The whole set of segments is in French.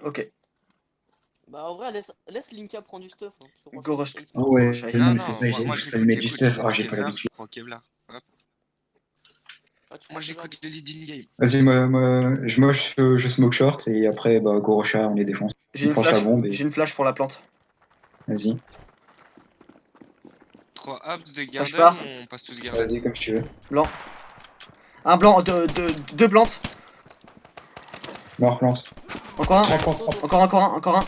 Ok. Bah en vrai, laisse Linka prendre du stuff. Hein, Go rush. Ah ouais, Rush. non Non, mais c'est non, vrai, moi je j'écoute, mettre du écoute, stuff, je ah prends j'ai pas Kevlar, l'habitude. je prends Kevlar. Hop. Ah, tu Moi prends j'écoute le lead in game. Vas-y, moi je smoke short et après bah go Rocha, on les défonce. J'ai On une planche la flash. bombe et J'ai une flash pour la plante. vas-y. 3 abs de Flash garden part. ou on passe tous garden? Vas-y comme tu veux. Blanc. Un blanc, deux plantes. Mort plante. Encore un. 3 plantes, 3 plantes. Encore un, encore un.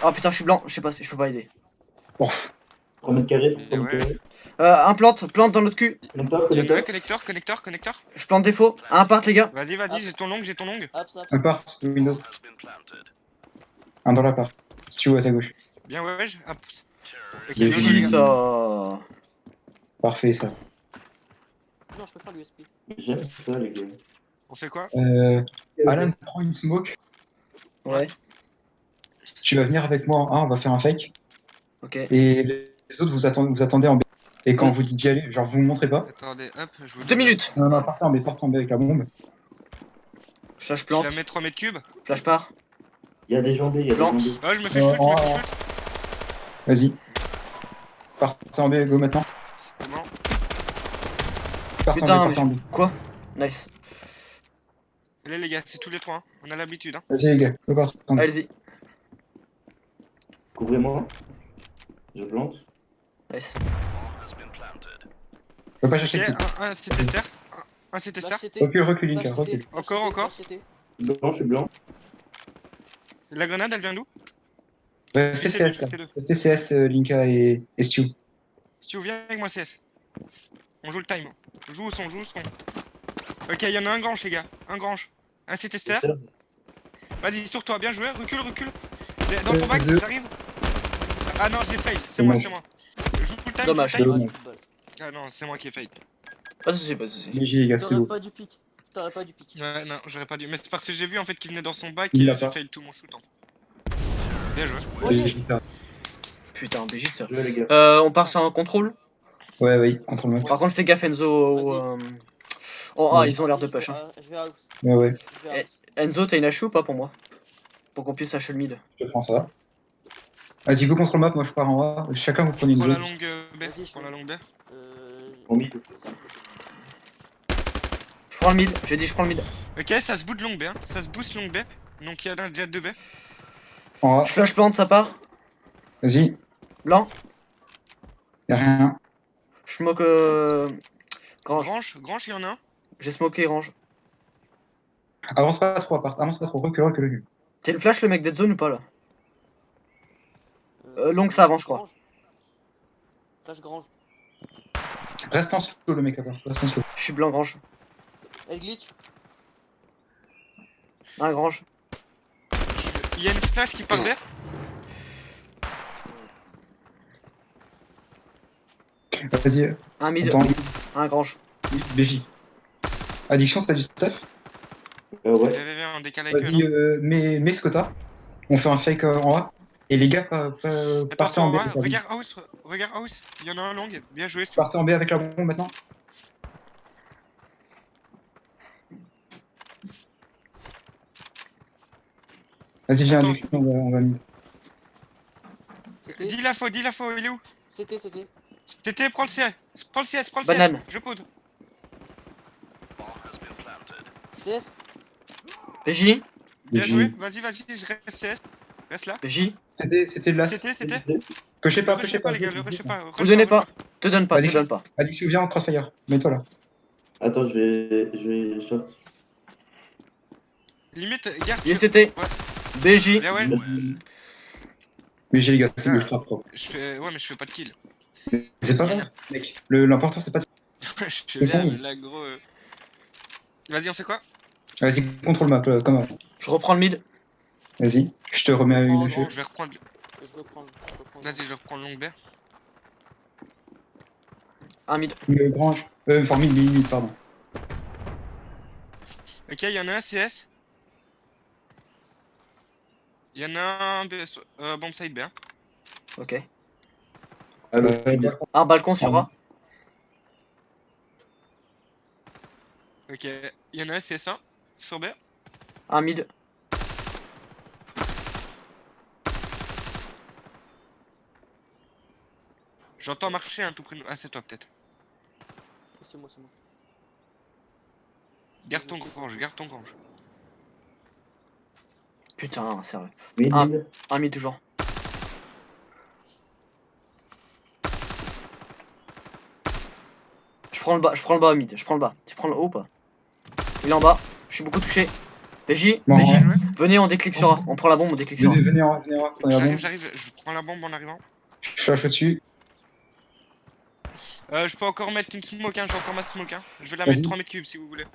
Oh putain, je suis blanc. Je sais pas si je peux pas aider. Ouf. 3 mètres carrés, 3 Mais mètres ouais. carrés. Un plante dans notre cul. Connecteur, Il y en a un, connecteur. connecteur. Je plante défaut. Un part, les gars. Vas-y, Hop. j'ai ton long. Hop, ça. Un part, Windows. Un dans la part. Si tu vois à sa gauche. Bien, ouais, hop. Ok, Mais bien joué, Easy les gars. ça. Parfait ça. Non, je peux faire l'USP. J'aime ça, les gars. On fait quoi? Alan, prends une smoke. Ouais. Tu vas venir avec moi en A, on va faire un fake. Ok. Et les autres, vous attendez en B. Et quand Oui. vous dites d'y aller, genre vous me montrez pas. Attendez, hop, je vous 2 dis. minutes. Non, partez en B avec la bombe. Flash Je plante. la mets 3 mètres cubes. Flash part. Il y a des jambés, il y a des Blanc. jambés. Ouais, je me fais shoot, Vas-y. Partez en B, go maintenant. C'est bon. Partez Putain, en B, partez en B. Quoi? Nice. Allez, les gars, c'est tous les 3. Hein. On a l'habitude. Hein. Vas-y les gars, go partez en B. Allez-y. Couvrez-moi. Je plante. Nice. Faut pas Ok, chercher le coup. un CT ster. Un CT ster. Flash CT. Recule Linka, Flash recule. CT. Encore. Flash CT. Blanc, je suis blanc. La grenade, elle vient d'où? Restez Fais-le, CS là. fais-le. Restez CS, Linka et Stu. Si tu viens avec moi, CS. On joue le time. Joue au son. Ok, il y en a un grange, les gars. Un grange. Un CT ster. Vas-y, sur toi, bien joué. Recule. Dans ton bac, Deux. j'arrive. Ah non, j'ai fail. C'est moi. Joue le time. Dommage. joue le time. Dommage. Ah non, c'est moi qui ai fail. Pas de soucis, pas de soucis. GG les gars, c'était T'aurais beau. pas du pic. Ouais, non, j'aurais pas dû. Mais c'est parce que j'ai vu en fait qu'il venait dans son bac Il et l'a j'ai pas. fail tout mon shoot. En fait. Bien joué. Putain, BG ça. Je vais, les gars. On part sur un contrôle. Ouais, oui, contre le mec. Par contre, fais gaffe Enzo. Oh, Ouais. ils ont l'air de push. Hein. Je vais house. Ouais, Je vais house. Enzo, t'as une HU ou pas pour moi? Pour qu'on puisse lâcher le mid. je prends ça. Vas-y, go contre le map, moi je pars en A. Chacun vous prenez une Prends la zone. longue B. Vas-y, je Prends la longue B. En mid. Je prends le mid. J'ai dit, je prends le mid. Ok, ça se booste longue B. Hein. Ça se booste longue B. Donc il y a déjà 2 B. En A, Je flash plante, ça part. vas-y. Blanc. Y'a rien. Je smoke. Grange. Grange, il y en a un. J'ai smoké range. Avance pas trop, avance pas trop, recule. T'as une flash le mec dead zone ou pas là? Longue, ça avance, je crois. Flash grange. Reste en slow le mec là-bas, reste en slow. Je suis blanc grange. Elle glitch. Un grange. Il y a une flash qui part B. Vas-y, Un mid. attends, Un grange. BJ. Addiction, t'as du stuff? Ouais. Viens, on décale avec eux. Vas-y, mets ce que t'as. On fait un fake en A. Et les gars, partez Attention, en B. regarde house. Il y en a un long. Bien joué. Partez en B avec la bombe maintenant. Vas-y, viens, Attends, Luc, on va mid. C'était. Dis la faux, il est où? C'était. C'était, prends le CS. Banane. Je pose. CS. PJ. Bien BJ. joué. Vas-y, je reste CS. Reste là. PJ. C'était de la. C'était. Pêchez pas, Rush pas, les gars, le rush pas. Vous donnez pas. Te donne pas, te Vas-y. donne pas. Addiction, viens en crossfire. Mets-toi là. Attends, je vais shot. Limite, garde. ICT. BJ. Bien ouais. Mais j'ai les gars, c'est Ah. ultra propre. Ouais, mais je fais pas de kill. C'est pas grave, mec. L'important, c'est pas de. Je fais C'est bien, bon. là, gros. Vas-y, on fait quoi? Vas-y, contrôle map, comme avant. Je reprends le mid. Vas-y, je te remets à une Je HE. vais reprendre. Je reprends. Vas-y, je reprends le long B. Un mid. Le grange. Enfin, mid, pardon. Ok, il y en a un CS. Il y en a un bomb side B. Hein. Ok. Balcon. Un balcon sur A. Ok, il y en a un CS1 sur B. Un mid. J'entends marcher un tout près de nous. Ah, c'est toi peut-être. C'est moi, c'est moi. Garde ton grange, garde ton grange. Putain, sérieux. Mid, Ah. mid. Un mi toujours. Je prends le bas au mid, je prends le bas. Tu prends le haut ou pas? Il est en bas, je suis beaucoup touché. PJ, Bon, PJ, ouais. venez, on déclique sur A. On prend la bombe, on déclique sur A. Venez en venez en prenez la bombe. J'arrive, je prends la bombe en arrivant. Je flash au-dessus. Je peux encore mettre une smoke, hein, j'ai encore ma smoke, hein. Je vais la Vas-y. mettre 3 mètres cubes si vous voulez.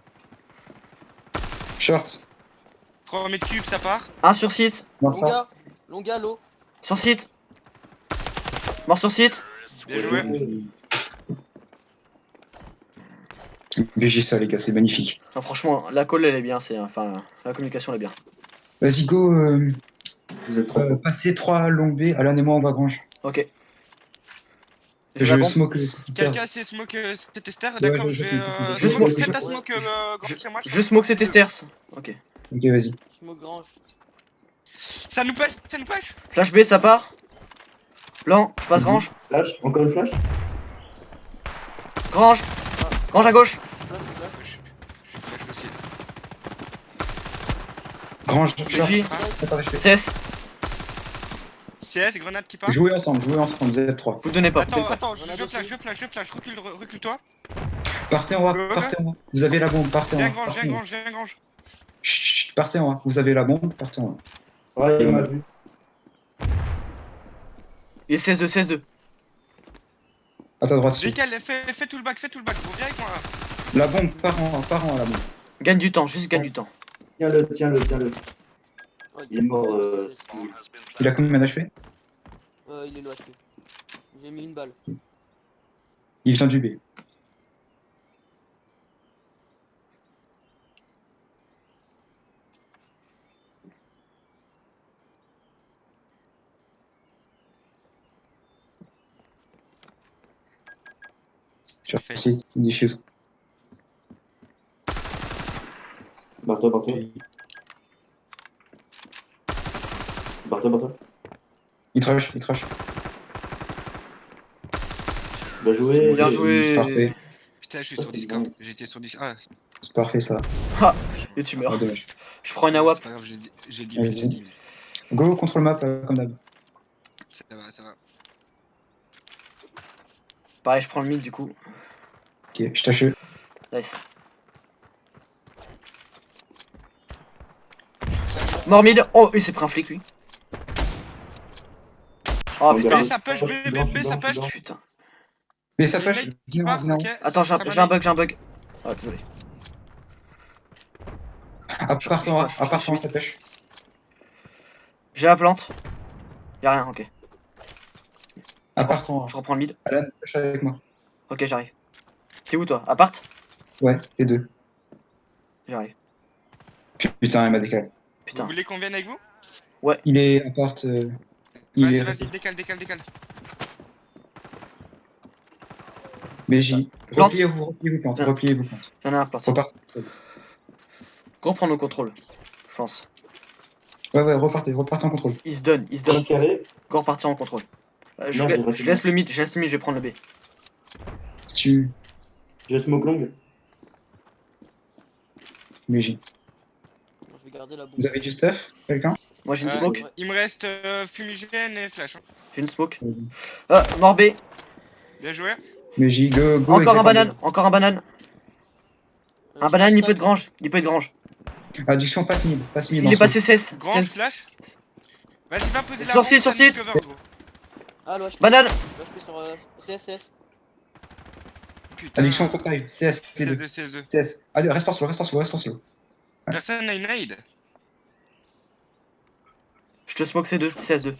Short. 3 mètres cubes, ça part. Un sur site, Longa, longa, l'eau. sur site. Mort sur site. Bien joué. VG ça les gars, c'est magnifique. Ah, franchement, la call elle est bien, enfin la communication elle est bien. Vas-y go, Vous êtes trop. passez 3 long B, Alan et moi on va grange. Ok. Je la bombe. smoke Quelqu'un sait smoke cet ester? D'accord, je vais. je Smoke, smoke, fais ta je- smoke, grange sur moi. Je smoke cet esters. Ok. Ok vas-y. Je me grange. Ça nous pêche, ça nous pêche. Flash B, ça part. Blanc, je passe grange. Flash, encore une flash. Grange. Grange à gauche. Flash, flash. Je flash aussi. Grange, short. PJ, Attends, je fais. CS. CS, grenade qui part. Jouez ensemble, vous êtes 3. Vous donnez pas. Attends, je Grenade flash, recule-toi. Partez en A, Go, go. partez en A. Vous avez la bombe, partez en Viens A. grange, partez en A. viens grange. Chut, partez en A. Vous avez la bombe, partez en A. Ouais, il m'a vu. Il est CS2, CS2. À ta droite dessus. Décale, fais tout le back, reviens avec moi. La bombe, part en A la bombe. Gagne du temps, juste gagne du temps. Tiens-le, tiens-le, tiens-le. Oh, Il est mort. Il a combien d'HP? il est low HP. J'ai mis une balle. Il vient du B. Sur Fait. site, des choses. Barre-toi, barre-toi. Barre-toi, barre-toi. Il trash, il trash. Bien joué. Bien joué. Parfait, Putain, je suis Ça, sur c'est Discord. bon. J'étais sur Discord. Ah, c'est parfait ça. Et tu Ah, meurs. dommage. Je prends une AWAP. c'est pas grave, j'ai dit Vas-y. vite, j'ai dit vite. Go, contrôle map, comme d'hab. Ça va, ça va. Pareil, je prends le mid du coup. Ok, je tâche. Nice. Mort mid. Oh, il s'est pris un flic lui. Oh putain. B, ça push, B, ça push. Putain. Mais ça Il y a push. une mec qui part, ok. Attends, Ça j'ai un bug. Ah, désolé. Appartement, ça pêche. J'ai la plante. Y'a rien, ok. Appartement. Je reprends le mid. Alan, pêche avec moi. Ok, j'arrive. T'es où toi? Appart? Ouais, les deux. J'arrive. Putain, il m'a décalé. Vous Putain. voulez qu'on vienne avec vous? Il est appart. Il est. Vas-y, décale. BJ. Plante. Repliez-vous, plante. Tiens. Repliez-vous, plante. Y'en a un plante. Repartez. Go reprendre le contrôle. Je pense. Ouais, repartez en contrôle. Il se donne. Un carré. Go repartir en contrôle. Je Non, laisse- je laisse le mid, je vais prendre le B. Si tu. Je smoke long. BJ. Bon, je vais garder la bombe. Vous avez du stuff? Quelqu'un? Moi j'ai une Ouais. smoke. Il me reste fumigène et flash. Hein. J'ai une smoke. Vas-y. Mort B. Bien joué. BJ, go. Encore un banane. Encore un banane. Un Je banane, passe il peut être ça. grange. Il peut être grange. Addiction, passe mid. Il est passé 16. Grand 16. flash. Vas-y, va poser la Sur bombe, site, sur ça nous site. cover, gros. Ah, low HP. Banane. Low HP sur CS. Putain. Addiction, faut que t'arrives. CS, T2. CS2. CS. Allez, reste en slow. Personne n'a une nade. Je te smoke C2. CS2.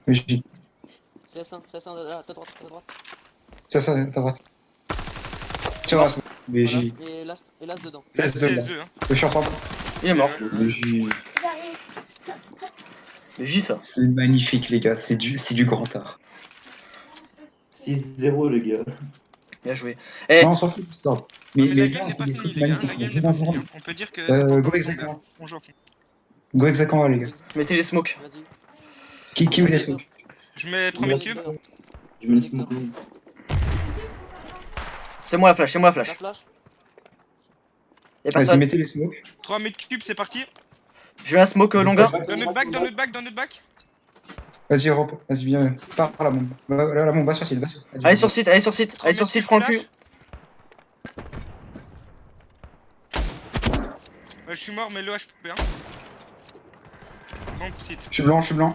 BJ. CS1, à ta droite. Ça, à ta droite. Tiens, Voilà. BJ. Et last dedans. CS2, là. CS2. Hein. Je suis ensemble. Il est mort. BJ. Mais J ça. C'est magnifique, les gars. C'est du grand art. 6-0, les gars. Bien joué. Eh, Non, on s'en fout du stop. Mais Mais la les game gars, n'est pas des finie, trucs les gars. La magnifiques. game Joue n'est pas dans finie. un hein. On peut dire que Go c'est pas exactement. on joue à fond. Go exactement, les gars. mettez les smokes. Vas-y. Qui ouvre les smokes? Je mets 3 mètres cubes. Je mets une smoke longue. C'est moi la flash, c'est moi la La flash. flash. Y'a Vas-y, personne. mettez les smokes. 3 mètres cubes, c'est parti. Je vais un smoke longa. Dans notre back, dans notre back, dans notre back. Vas-y, Europe. Vas-y, viens. Par la bombe. Là, la bombe, va sur site. Allez sur site, allez sur site, allez sur site, franc le cul. Je suis mort, mais le HP. Hein. Bon, site. Je suis blanc, je suis blanc.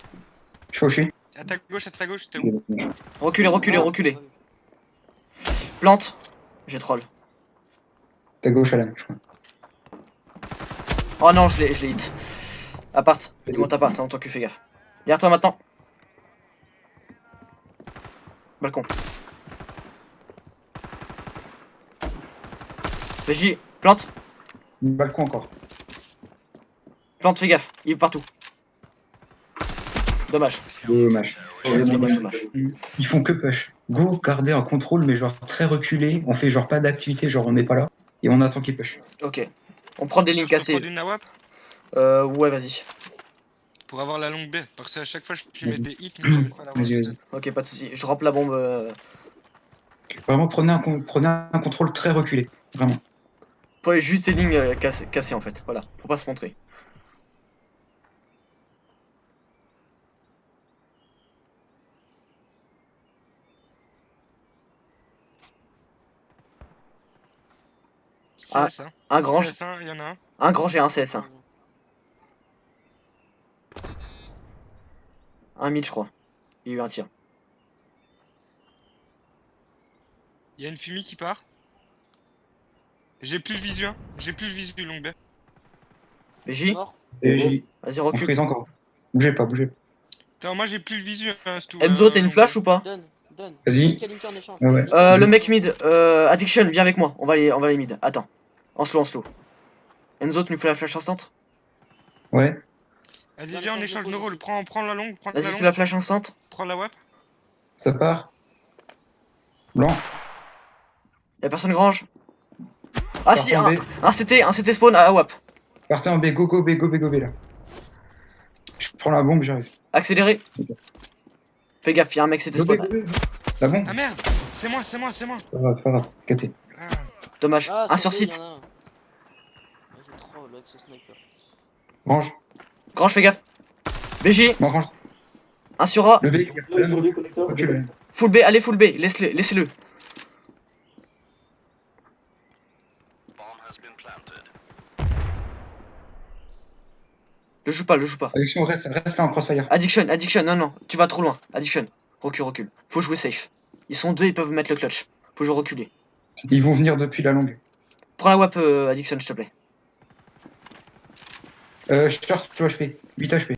Je suis au chi. À ta gauche, t'es où? Reculez, reculez, reculez. Plante. J'ai troll. T'as gauche, Alan, je crois. Oh non, je l'ai hit. Appart. Il monte appart, en tant que fais gaffe. Derrière toi maintenant. Balcon. VJ, plante. Balcon encore. Plante, fais gaffe. Il est partout. Dommage. Dommage. Dommage. Ils font que push. Go garder un contrôle, mais genre très reculé. On fait genre pas d'activité, genre on n'est pas là. Et on attend qu'ils push. Ok. On prend des lignes Je peux cassées. prendre une nawap Ouais, vas-y. pour avoir la longue B. Parce que à chaque fois, je mets des hits, mais j'arrive pas à l'avoir. Vas-y, vas-y. Ok, pas de soucis. Je rampe la bombe. Vraiment, prenez un contrôle très reculé. Vraiment. Prenez juste des lignes cassées en fait. Voilà. Pour pas se montrer. Ah, CS, hein. un grand. CS1, il y en a un. Un grand G, un CS1. Un mid, je crois. Il y a eu un tir. Il y a une fumée qui part. J'ai plus de visu, hein. J'ai plus de visu longue B. VJ, Mort. Et vas-y, on recule. frise encore. Bougez pas, bougez pas. Attends, moi j'ai plus de visu, hein, c'est tout. Enzo, t'as une longue flash B. ou pas? Donne. Vas-y. Linka en échange. Ouais, ouais. Le mec mid, Addiction, viens avec moi. On va aller mid. Attends. En slow, en slow. Enzo, tu nous fais la flash instant? Ouais. Vas-y, viens, on échange nos rôles. Prends la longue, prends la Vas-y, fais longue. la flash instant. Prends la WAP. Ça part. Blanc. Y'a personne grange. Ah si, Partez en B. un CT spawn à WAP. Partez en B. Go, go, B, go, B, go, B là. Je prends la bombe, j'arrive. Accéléré. Fais gaffe, y'a un mec CT Go, B, spawn. go, B. La bombe. Ah merde, c'est moi. Pas grave. KT. Ah. Dommage. Ah, Un c'est sur bon, site. y en a un. Ah, j'ai trop avec ce sniper. Range. Grange, fais gaffe. BG, Non, range. un sur A. Le B. Sur les connecteurs. Recule. Full B, allez full B. Laissez-le. Le joue pas. Addiction, reste là en crossfire. Addiction, non, tu vas trop loin. Addiction, recule. Faut jouer safe. Ils sont deux, ils peuvent mettre le clutch. Faut jouer reculer. Ils vont venir depuis la longue. Prends la WAP, Addiction, s'il te plaît. Short, 2 HP. 8 HP.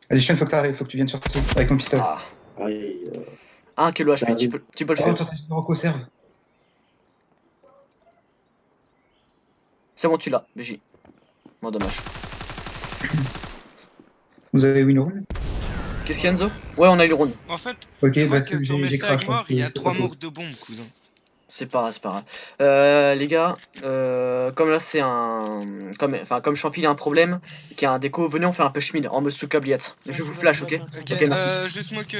Addiction, faut que tu viennes sur site avec mon pistolet. Ah, Aïe, 1 kilo HP, tu peux le Oh, faire. attends, Rocco, serve. C'est bon, tu l'as, BJ. Bon, dommage. Vous avez win room? Qu'est-ce qu'il y a, Enzo? Ouais, on a eu le round. En fait, Ok, je crois parce que que sur mes j'ai stacks crash. morts, il y a 3 morts de bombes, cousin. C'est pas grave. Les gars, comme là c'est un. Comme Champi il a un problème, qui a un déco, venez on fait un push mid en mode sous câbliette. Je vous flash, ok? Ok, Ok, merci. je smoke,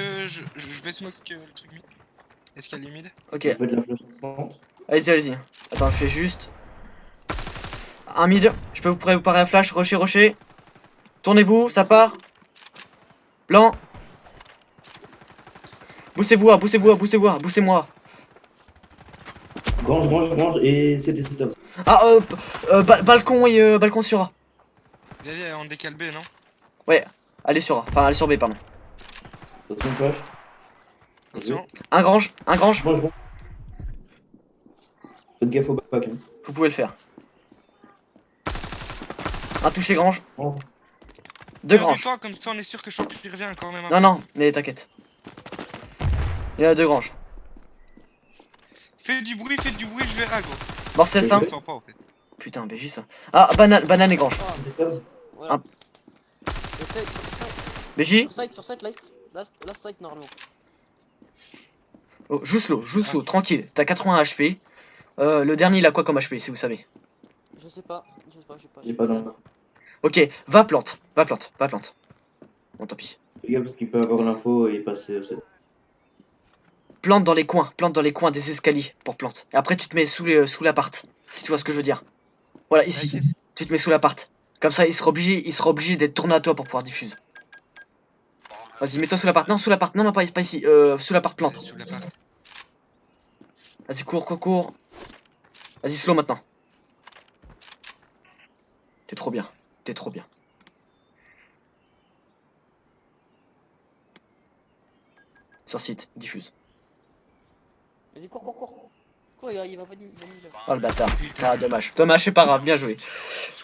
je vais smoke le truc mid. Est-ce qu'il y a les mid? Ok, Vous faites la flash instant. allez-y. Attends, je fais juste. Un mid, je peux vous préparer un flash, rocher. Tournez-vous, ça part. Blanc. Boostez-moi. Grange et c'était stop. Ah, balcon et balcon sur A. Il est en décal B, non? Allez sur A, enfin allez sur B, pardon. Attention flash. Attention. Un grange. Grange. Faites gaffe au back. Hein. Vous pouvez le faire. Un touché grange. Oh. Deux Tiens, granges. dis-toi, comme ça on est sûr que Champi revient quand même. Non, mais t'inquiète. Il y en a deux granges. Fais du bruit, je verrai gros. Morcel Je 5. le sens pas en fait. Putain, BJ ça. Ah, banane et grange. Voilà. Un- Sur site, BJ, sur site, light. Last site, normalement. oh, joue slow, tranquille. T'as 80 HP. Le dernier il a quoi comme HP si vous savez? Je sais pas, j'ai pas. J'ai pas d'infos. Ok, va plante, va plante, va plante. Bon, tant pis. Les gars, parce qu'il peut avoir l'info et passer au set. Plante dans les coins des escaliers pour plante. Et après, tu te mets sous l'appart, si tu vois ce que je veux dire. Voilà, ici. Vas-y. Tu te mets sous l'appart. Comme ça, il sera obligé d'être tourné à toi pour pouvoir diffuser. Vas-y, mets-toi sous l'appart. Non, sous l'appart. Non, non, pas ici. Sous l'appart, plante. Sous l'appart. Vas-y, cours, cours, cours. Vas-y, slow maintenant. T'es trop bien. T'es trop bien. Sur site, diffuse. Vas-y, cours, cours, cours. Cours, il va pas il va mid, là. Oh le bâtard. Putain. Ah, dommage. Dommage, c'est pas grave. Bien joué.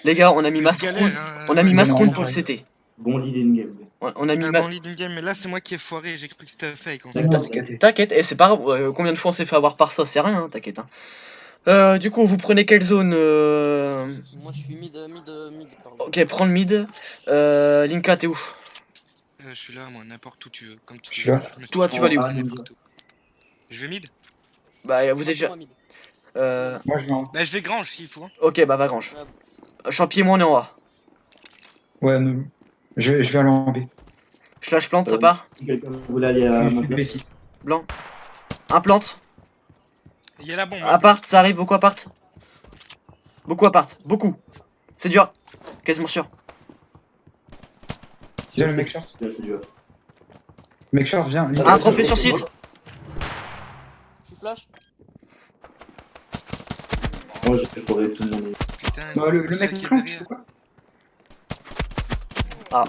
Les gars, on a mis Mais je masse galère, round. hein, On a mis ouais, masse non, round non, pour le ouais. CT. Bon lead in game. On a mis Ah, masse. bon leading game, mais là c'est moi qui ai foiré, j'ai cru que c'était fake en fait. C'est moi, c'est KT. T'inquiète, et c'est pas grave. Combien de fois on s'est fait avoir par ça, c'est rien, hein, t'inquiète. Du coup, vous prenez quelle zone Moi, je suis mid, pardon. Ok, prends le mid. Linka, t'es où? Je suis là, moi, n'importe où tu veux, comme tu Je suis veux. là. Je me suis Toi, tu vas aller où? entraîné partout. Je vais mid. Bah, vous Moi, êtes c'est déjà. moi mid. Moi, je vais en... Bah je vais grange s'il faut. Hein. Ok, bah, va grange. Ouais, Champi et moi, on est en A. Ouais, non. Je vais aller en B. Slash plante, ça Euh, part. Si quelqu'un voulait aller Je à suis ma de place. B6. Blanc. Un plante. Il y a la bombe. Hein. Appart, ça arrive. Beaucoup appart. Beaucoup appart. Beaucoup. C'est dur. Quasiment sûr. Viens, le mec short. Là, c'est dur. Mec short, viens. Un trophée sur site. je suis flash. Moi, j'ai foiré tout le monde. Putain, Non, le ça mec qui est planque, derrière. ou quoi? Ah,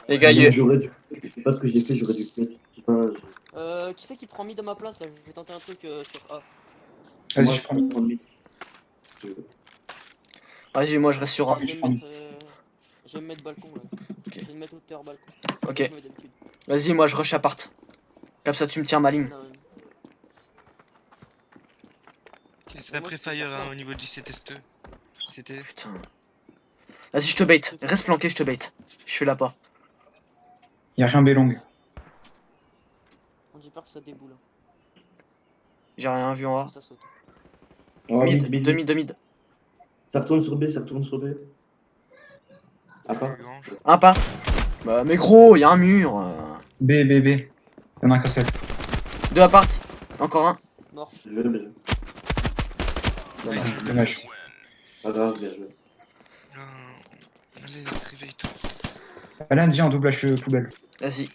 Les gars, J'aurais dû. Je sais pas ce que j'ai fait, j'aurais dû peut-être. Je sais pas. qui c'est qui prend mid à ma place là? Je vais tenter un truc sur A. Vas-y, Moi, je prends mid. prendre mid. vas-y, moi, je reste sur A. mid, Je je vais prends me mid. mettre, je vais me mettre balcon là. Ok. Je vais me mettre hauteur balcon. Ok. Je me mets d'habitude. Vas-y, moi, je rush appart. Comme ça, tu me tiens ma ligne. Non, C'est après moi, je peux Fire faire ça. hein, au niveau du CTST. C'était. Putain. Vas-y, je te bait. Reste planqué, je te bait. Je fais la pas. Y'a rien B long. J'ai peur que ça déboule. J'ai rien vu en A. Ça saute. Oh, Mid, mid. de mid. Ça retourne sur B, ça retourne sur B. À part. Grange. Un part. Bah, mais gros, y a un mur. B, B, B. Y'en a un cassette. Deux appart. Encore un. Mort. Bien joué. Dommage. Dommage. Pas grave, bien joué. Allez, réveille-toi. Alan, viens en double H poubelle. Vas-y.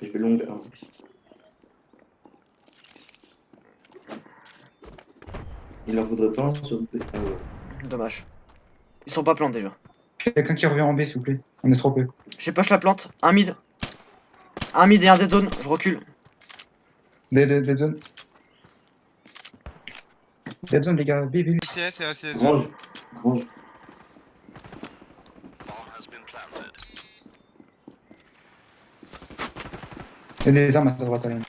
Je vais long. Hein. Il en faudrait pas un sur B. Ah ouais. Dommage. Ils sont pas plantes déjà. Quelqu'un qui revient en B, s'il vous plaît. On est trop peu. J'ai push la plante. Un mid. Un mid et un dead zone. Je recule. Dead zone. Dead zone, les gars. B, B, B. CS et ACS. Grange. Grange. Y'a des armes à ta droite, Alan.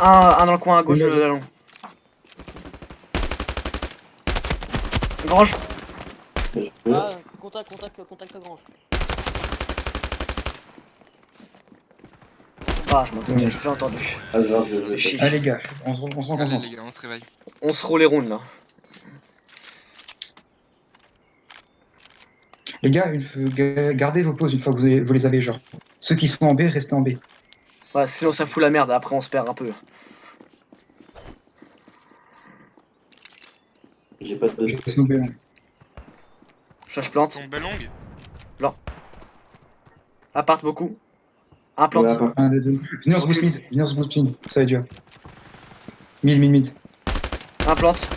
Un dans le coin à gauche de Oui, la long. Grange. Bien joué. Ah, contact à grange. Ah, je m'en doutais. Oui. J'ai entendu. Pas grave, bien joué. Chier. Allez, les gars, on se Allez concentre. les gars, on se réveille. On se roule les rounds là. Les gars, gardez vos pauses une fois que vous les avez, genre. Ceux qui sont en B, restez en B. Ouais, sinon ça fout la merde. Après, on se perd un peu. J'ai pas de. Je laisse nos B long. Je plante. Son bel longue. Appart beaucoup. Un plante. Ouais, à part. Un des deux. Viens, on se boost mid. Viens, on se boost mid. Ça va être dur. Mid. Un plante.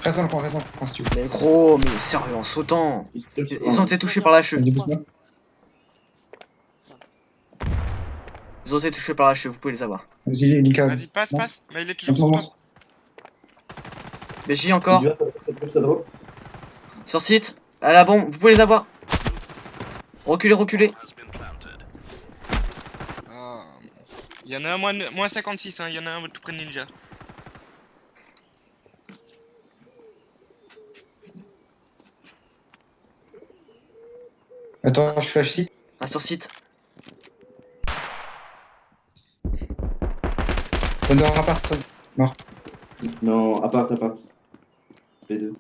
Reste dans le coin, si tu veux. Mais gros, mais sérieux, en sautant. Ils ont été touchés par la cheveux. Vas-y, boost-moi. Ils ont été touchés par la cheveux. Vous pouvez les avoir. Vas-y, Lika. Vas-y, passe, Non. passe. Mais il est toujours Non, sur non, toi. BJ encore. Ça drop. Sur site. À la bombe. Vous pouvez les avoir. Reculez. Ah. Il y en a un moins 56, hein. Il y en a un tout près de Ninja. Attends, je flash site. Un sur site. Under appart. Non, appart. B2.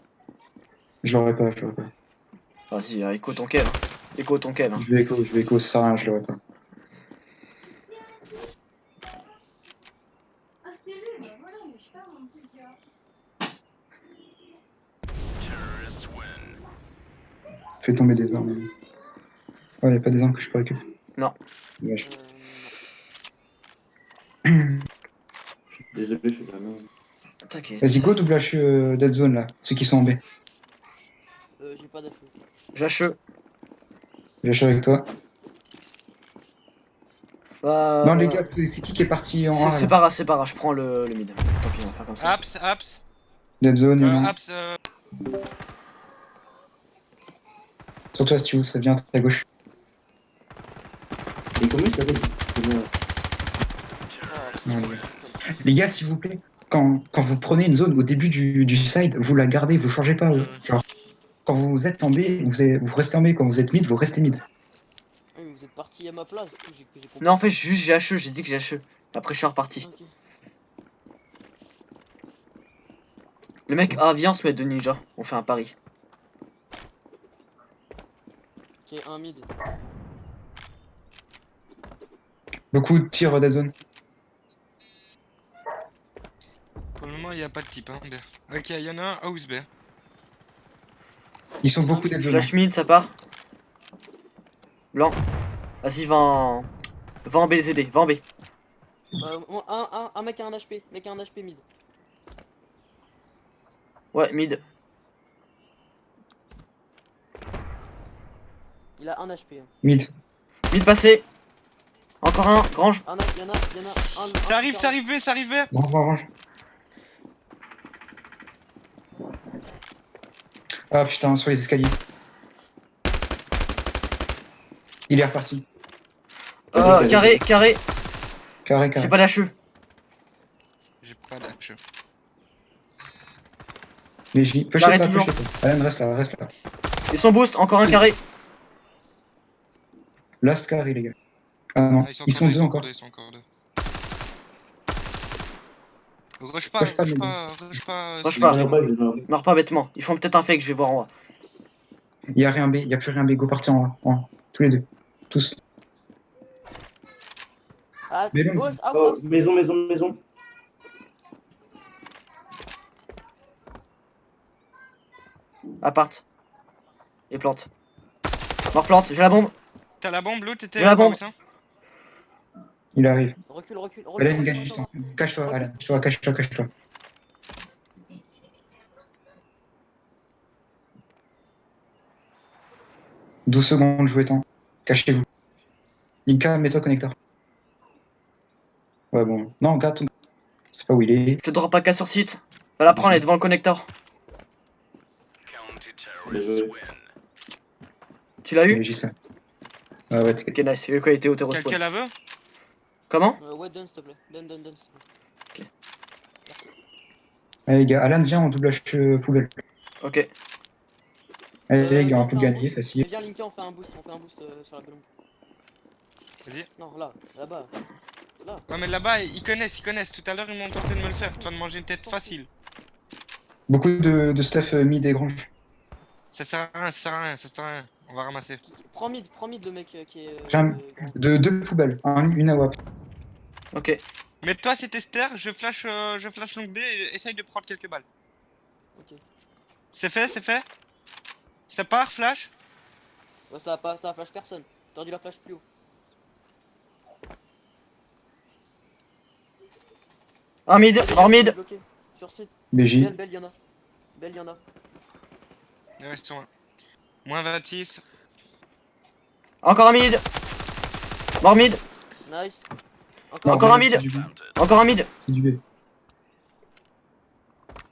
Je l'aurais pas. Vas-y, écho ton kill. Écho ton kill. Je vais écho, ça sert à rien, je l'aurais pas. Fais tomber des armes. Oh, y'a pas des armes que je peux récupérer. Non. Dommage. Désolé, je suis vraiment. T'inquiète. Vas-y, go double H dead zone là, ceux qui sont en B. J'ai pas d'HE. J'HE. Lâche avec toi. Bah, Non, les gars, c'est qui est parti en A c'est là pas grave, je prends le mid. Tant pis, on va faire comme ça. Apps. Dead zone, y'en a. Apps. Sur toi, Stu, ça vient à ta gauche. Et comment il s'appelle? Non, les gars. Les gars, s'il vous plaît, quand vous prenez une zone au début du side, vous la gardez, vous changez pas. Genre, quand vous êtes en B, vous restez en B. Quand vous êtes mid, vous restez mid. Oui, mais vous êtes parti à ma place, du coup j'ai compris. Non, en fait, juste j'ai HE, j'ai dit que j'ai HE. Après, je suis reparti. Ok. Le mec, ah, viens, on se met 2 ninjas. On fait un pari. Ok, un mid. Beaucoup de tirs dead zone. Pour le moment, il n'y a pas de type. Hein, B. Ok, il y en a un house B. Ils sont beaucoup dead zone. Flash mid, ça part. Blanc. Vas-y, va en B les aider, va en B. Un mec a un HP, mec a un HP mid. Ouais, mid. Il a un HP. Hein. Mid. Mid passé. Encore un, Grange. Y'en a un. Ça arrive B. Range. Ah putain, sur les escaliers. Il est reparti. Carré. Carré. J'ai pas d'HE. J'ai pas d'HE. Mais j'y peux Carré pas. toujours. Alan, reste là. Ils sont boost, encore un carré. Last carré, les gars. Ah non, Ah, ils sont deux encore. Ils sont encore deux. Rush Rush pas. Rush pas. Je Meurs pas bêtement. Ils font peut-être un fake, je vais voir en haut. Il y a rien B, il y a plus rien B. Go partir en A. Tous les deux. Tous. Ah, Mais non. Oh, maison. Appart. Et plante. Mort plante, j'ai la bombe. T'as la bombe, l'autre était J'ai la bombe. house, hein. Il arrive. Recule. Alan, gagne du temps. Cache-toi, Alan. Cache-toi. 12 secondes, jouez temps. Cachez-vous. Linka, mets-toi connecteur. Ouais, bon. Non, gars, c'est pas où il est. Je te drop pas qu'à sur site. Va la prendre, elle est devant le connecteur. Désolé. Tu l'as eu? J'ai ça. Ah ouais, t'inquiète. Ok, nice, c'est lui qui a été au terreau Quelqu'un spawn. la veut? Comment? Ouais, donne s'il te plaît. Donne s'il te plaît. Allez, les gars, Alan, viens, on double H poubelle. Ok. Allez, les gars, on fait peut un gagner, boost. facile. Viens, Linka, on fait un boost sur la ballon. Vas-y. Non, là-bas. Ouais, mais là-bas, ils connaissent. Tout à l'heure, ils m'ont tenté de me le faire. Tu vas me manger une tête facile. Beaucoup de stuff mid et grange. Ça sert à rien. On va ramasser. Prends mid le mec qui est. Rien. grand. Deux poubelles, une à WAP. Ok. Mais toi, c'est Esther, je flash long B et essaye de prendre quelques balles. Ok. C'est fait? Ça part, flash? Ouais, ça a flash personne. T'aurais dû la flash plus haut. Un mid, hors mid. Bloqué. Sur site. BJ. Belle, y'en a. Il reste sur un. Moins 26. Encore un mid. Mort mid. Nice. Encore un mid. C'est du B. Encore un mid. C'est du B.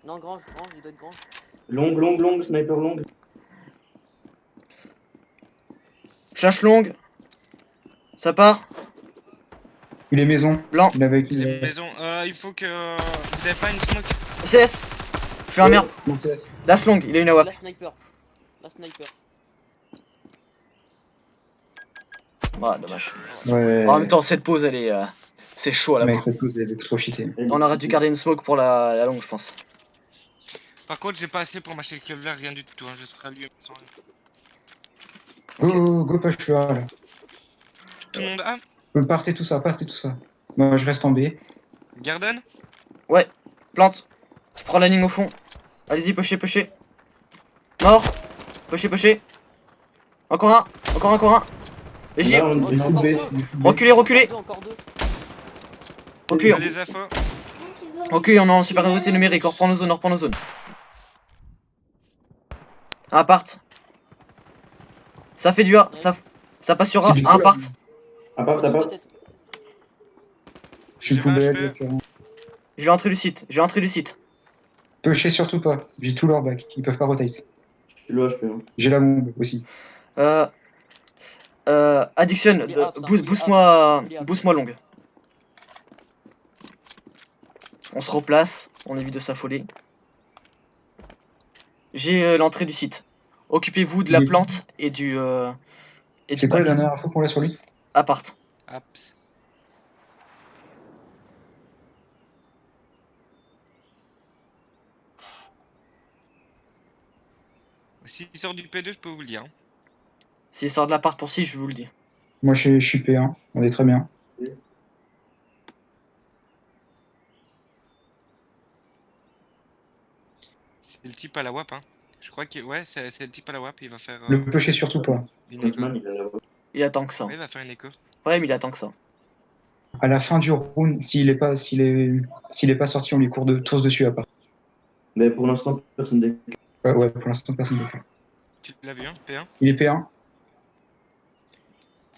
Non, Grange, il doit être Grange. Long, sniper long. Flash longue. Ça part. Il est maison. Blanc. Il est avec Les maisons. Il faut que. Vous avez pas une smoke? CS. Je suis un merde. Mon CS. Last long, il a une AWP. La sniper. Ouais, dommage. Ouais. En même temps, cette pause, elle est. C'est chaud à la Mec, main. cette pause, elle est trop cheatée. On aurait dû garder une smoke pour la longue, je pense. Par contre, j'ai pas assez pour m'acheter le Kevlar, rien du tout. Hein. Je serai à lui sans rien. Go, push là. Tout le monde A. Partez tout ça, partez tout ça. Moi, je reste en B. Garden. Ouais, plante. Je prends la ligne au fond. Allez-y, pushez. Mort. Pushez. Encore un. Et j'y. Là, on Oh, est encore full B. deux. Reculez. Encore deux. Reculez. On a des infos. Reculez, on est en supériorité numérique. On reprend nos zones. Un appart. Ça fait du A. Ça passe sur A. C'est du Un appart. À part, Tête. Je suis J'ai pas poubelle. HP. Je vais entrer du site. Pushez surtout pas. J'ai tout leur back. Ils peuvent pas rotate. je suis low HP. Hein. J'ai la bombe aussi. Addiction, Il est up, ça. boost-moi longue. On se replace, on évite de s'affoler. J'ai l'entrée du site. Occupez-vous de la plante et du. C'est quoi la dernière info qu'on a sur lui? Appart. Apps. S'il sort du P2, je peux vous le dire. Hein. S'il sort de l'appart pour 6, je vous le dis. Moi, je suis P1. On est très bien. C'est le type à la WAP. Hein. Je crois que ouais, c'est le type à la WAP. Il va faire Le pusher surtout pas. une écho. Batman, il a la voix. Il attend que ça. Ouais, il va faire une écho. Ouais, mais il attend que ça. À la fin du round, s'il est pas sorti, on lui court tous dessus à part. Mais pour l'instant, personne n'est. Ouais, pour l'instant, personne ne le fait. Tu l'as vu, hein, P1. Il est P1.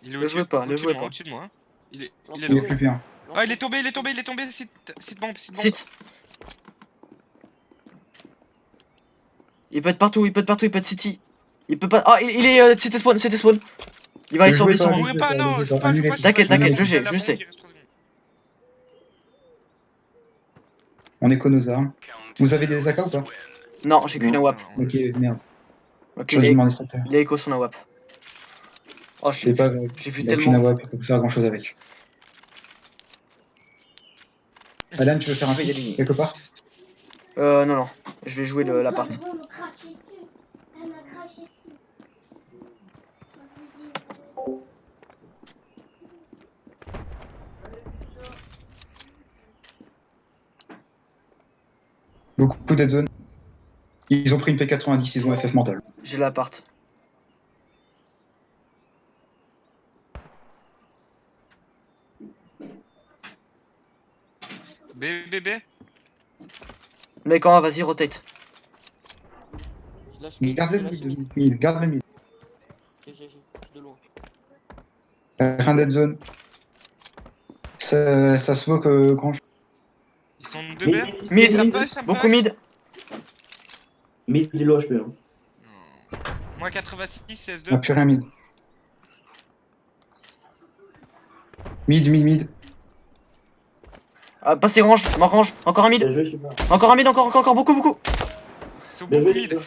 Il est Le jouez pas, le jouez pas. au-dessus de moi. Hein. Il est Il est là. plus P1. Ah, il est tombé. Site bombe. Site. Il peut être partout, il peut être city. Il peut pas. Ah, il est c'était spawn. Il va aller sur B sur pas, moi. Mourrez pas, non, je joue pas. T'inquiète, T'inquiète, je sais. Il a la sais. bombe, il reste 3 secondes. On est que nos armes. Vous avez des AK ou pas? Non, j'ai qu'une AWAP. Ok, merde. Ok, J'aurais demandé ça tout à l'heure. il a écho son AWAP. Oh, C'est pas vrai. j'ai vu Il a qu'une tellement. AWP, il peut pas faire grand chose avec. Adam, tu veux faire un Il y a pic des lignes. quelque part? Non. Je vais jouer l'appart. Beaucoup dead zone. Ils ont pris une P90, ils ont FF mental. J'ai l'appart. B. Mec en A, vas-y, rotate. Je lâche Mais mid, garde je le lâche mid. mid, garde le mid. J'ai de loin. Rien dead zone. Ça se voit que grand. Ils sont 2 B. Mid, Ça me push. beaucoup mid. Mid, il est low HP. Hein. Moi 86, On a CS2. plus rien mid. Mid. Ah, passez range, range. Encore un mid. Bien joué, je sais pas. Encore un mid, encore beaucoup. Ils sont Bien beaucoup joué, mid.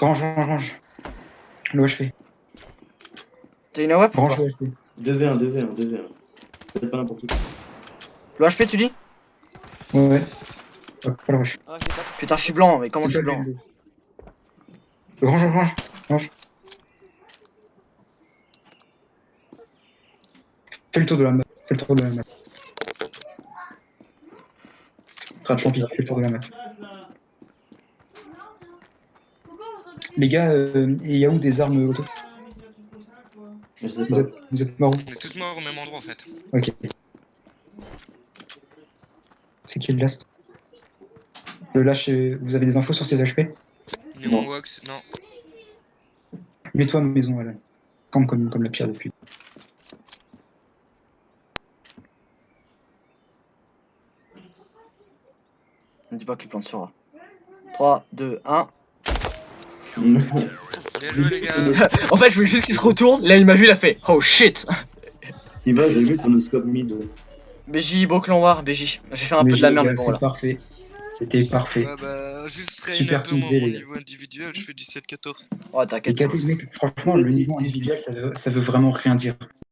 Range. Le HP. T'as une AWAP ou Range pas? le HP. 2v1. C'est pas n'importe quoi. Le HP, tu dis? Ouais. Pas le rush. Ah, je l'ai pas. Putain, je suis blanc, mais comment je suis blanc? Range. Fais le tour de la map. Strat champi, fais le tour de la map. Les gars, il y a où des armes auto? Je sais pas. Vous êtes morts où? On est tous morts au même endroit en fait. Ok. C'est qui le last? Le lâche, vous avez des infos sur ses HP? Numéro Wax, non. Mets-toi à maison, Alan. Comme la pierre depuis. Ne dis pas qu'il plante sur A. 3, 2, 1. Bien joué les gars. En fait, je voulais juste qu'il se retourne. Là, il m'a vu, il a fait oh shit. Tu vas, j'ai vu ton scope mid. BJ, Boclan War, BJ. J'ai fait un peu de la merde, mais bon, c'est voilà. parfait. C'était parfait. Ouais, bah, juste traîne Super un peu mon teamplay, les gars. niveau individuel, je fais 17-14. Oh, Et t'inquiète. KT, mec, franchement, le niveau individuel, ça veut vraiment rien dire.